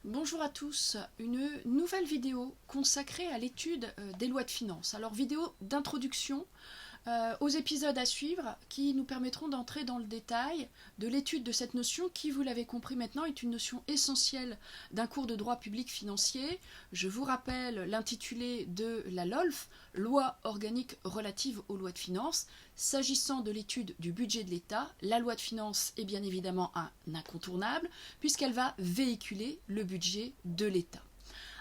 Bonjour à tous, une nouvelle vidéo consacrée à l'étude des lois de finances. Alors vidéo d'introduction aux épisodes à suivre qui nous permettront d'entrer dans le détail de l'étude de cette notion qui, vous l'avez compris maintenant, est une notion essentielle d'un cours de droit public financier. Je vous rappelle l'intitulé de la LOLF, Loi organique relative aux lois de finances. S'agissant de l'étude du budget de l'État, la loi de finances est bien évidemment un incontournable puisqu'elle va véhiculer le budget de l'État.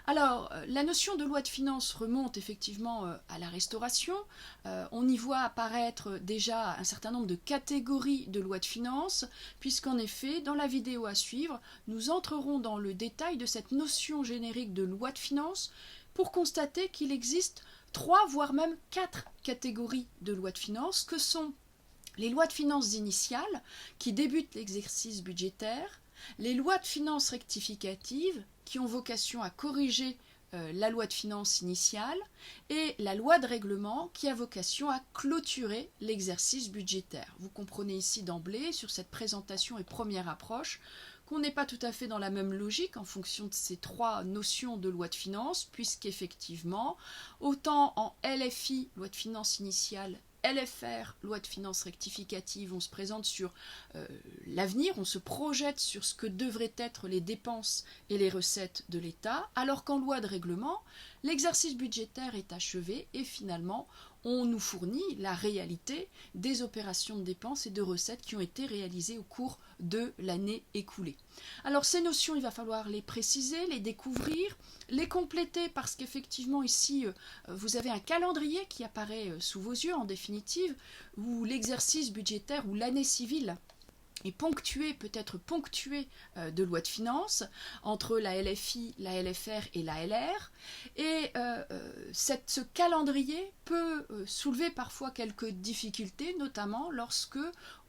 Alors, la notion de loi de finances remonte effectivement à la Restauration. On y voit apparaître déjà un certain nombre de catégories de lois de finances, puisqu'en effet, dans la vidéo à suivre, nous entrerons dans le détail de cette notion générique de loi de finances pour constater qu'il existe 3, voire même 4 catégories de lois de finances, que sont les lois de finances initiales, qui débutent l'exercice budgétaire, les lois de finances rectificatives, qui ont vocation à corriger la loi de finances initiale, et la loi de règlement qui a vocation à clôturer l'exercice budgétaire. Vous comprenez ici d'emblée, sur cette présentation et première approche, qu'on n'est pas tout à fait dans la même logique en fonction de ces 3 notions de loi de finances, puisqu'effectivement, autant en LFI, loi de finances initiale, LFR, loi de finances rectificative, on se présente sur l'avenir, on se projette sur ce que devraient être les dépenses et les recettes de l'État, alors qu'en loi de règlement, l'exercice budgétaire est achevé et finalement on nous fournit la réalité des opérations de dépenses et de recettes qui ont été réalisées au cours de l'année écoulée. Alors ces notions, il va falloir les préciser, les découvrir, les compléter parce qu'effectivement ici vous avez un calendrier qui apparaît sous vos yeux en définitive où l'exercice budgétaire ou l'année civile est ponctué, peut-être ponctué de lois de finances entre la LFI, la LFR et la LR. Et ce calendrier peut soulever parfois quelques difficultés, notamment lorsque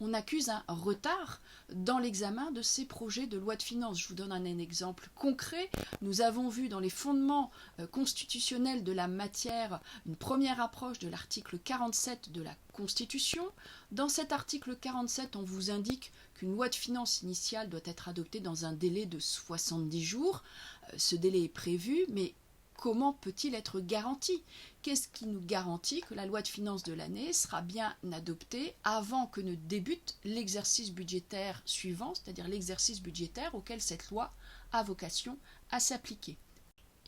on accuse un retard dans l'examen de ces projets de loi de finances. Je vous donne un exemple concret. Nous avons vu dans les fondements constitutionnels de la matière une première approche de l'article 47 de la Constitution. Dans cet article 47, on vous indique qu'une loi de finances initiale doit être adoptée dans un délai de 70 jours. Ce délai est prévu, mais comment peut-il être garanti? Qu'est-ce qui nous garantit que la loi de finances de l'année sera bien adoptée avant que ne débute l'exercice budgétaire suivant, c'est-à-dire l'exercice budgétaire auquel cette loi a vocation à s'appliquer?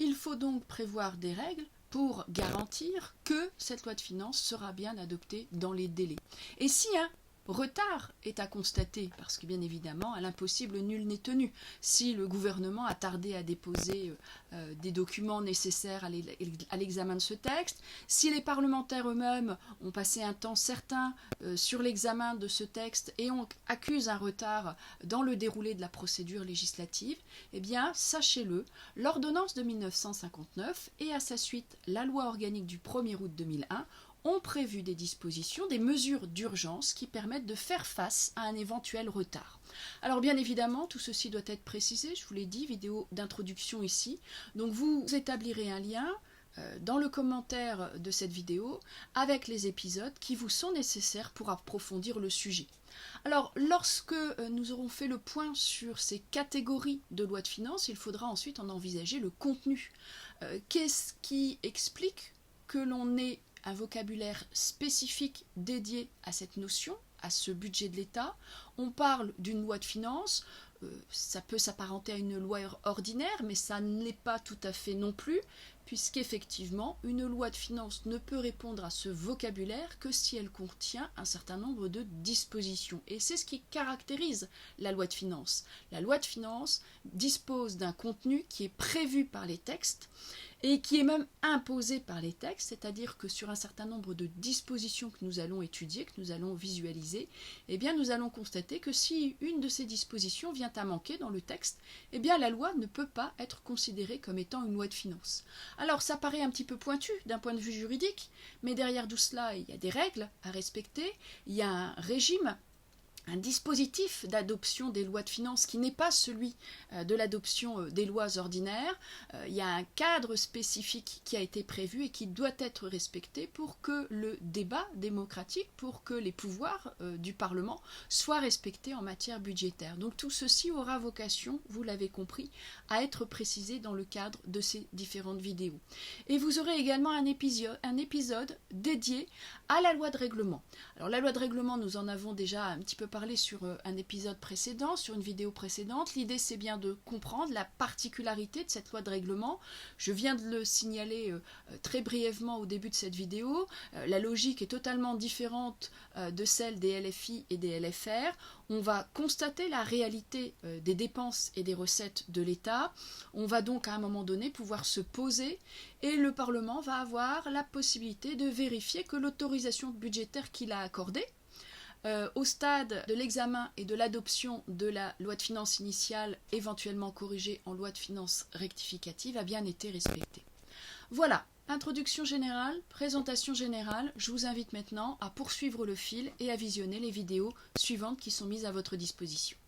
Il faut donc prévoir des règles pour garantir que cette loi de finances sera bien adoptée dans les délais. Et si un retard est à constater, parce que bien évidemment, à l'impossible, nul n'est tenu. Si le gouvernement a tardé à déposer des documents nécessaires à l'examen de ce texte, si les parlementaires eux-mêmes ont passé un temps certain sur l'examen de ce texte et accusent un retard dans le déroulé de la procédure législative, eh bien, sachez-le, l'ordonnance de 1959 et à sa suite la loi organique du 1er août 2001 ont prévu des dispositions, des mesures d'urgence qui permettent de faire face à un éventuel retard. Alors bien évidemment, tout ceci doit être précisé, je vous l'ai dit, vidéo d'introduction ici. Donc vous établirez un lien dans le commentaire de cette vidéo avec les épisodes qui vous sont nécessaires pour approfondir le sujet. Alors, lorsque nous aurons fait le point sur ces catégories de lois de finances, il faudra ensuite en envisager le contenu. Qu'est-ce qui explique que l'on ait un vocabulaire spécifique dédié à cette notion, à ce budget de l'État? On parle d'une loi de finances, ça peut s'apparenter à une loi ordinaire, mais ça ne l'est pas tout à fait non plus, puisqu'effectivement, une loi de finances ne peut répondre à ce vocabulaire que si elle contient un certain nombre de dispositions. Et c'est ce qui caractérise la loi de finances. La loi de finances dispose d'un contenu qui est prévu par les textes, et qui est même imposé par les textes, c'est-à-dire que sur un certain nombre de dispositions que nous allons étudier, que nous allons visualiser, eh bien nous allons constater que si une de ces dispositions vient à manquer dans le texte, eh bien la loi ne peut pas être considérée comme étant une loi de finances. Alors ça paraît un petit peu pointu d'un point de vue juridique, mais derrière tout cela, il y a des règles à respecter, il y a un régime un dispositif d'adoption des lois de finances qui n'est pas celui de l'adoption des lois ordinaires. Il y a un cadre spécifique qui a été prévu et qui doit être respecté pour que le débat démocratique, pour que les pouvoirs du Parlement soient respectés en matière budgétaire. Donc tout ceci aura vocation, vous l'avez compris, à être précisé dans le cadre de ces différentes vidéos. Et vous aurez également un épisode dédié à la loi de règlement. Alors la loi de règlement, nous en avons déjà un petit peu parlé sur un épisode précédent, sur une vidéo précédente. L'idée, c'est bien de comprendre la particularité de cette loi de règlement. Je viens de le signaler très brièvement au début de cette vidéo. La logique est totalement différente de celle des LFI et des LFR. On va constater la réalité des dépenses et des recettes de l'État. On va donc à un moment donné pouvoir se poser et le Parlement va avoir la possibilité de vérifier que l'autorisation budgétaire qu'il a accordée au stade de l'examen et de l'adoption de la loi de finances initiale, éventuellement corrigée en loi de finances rectificative, a bien été respectée. Voilà, introduction générale, présentation générale. Je vous invite maintenant à poursuivre le fil et à visionner les vidéos suivantes qui sont mises à votre disposition.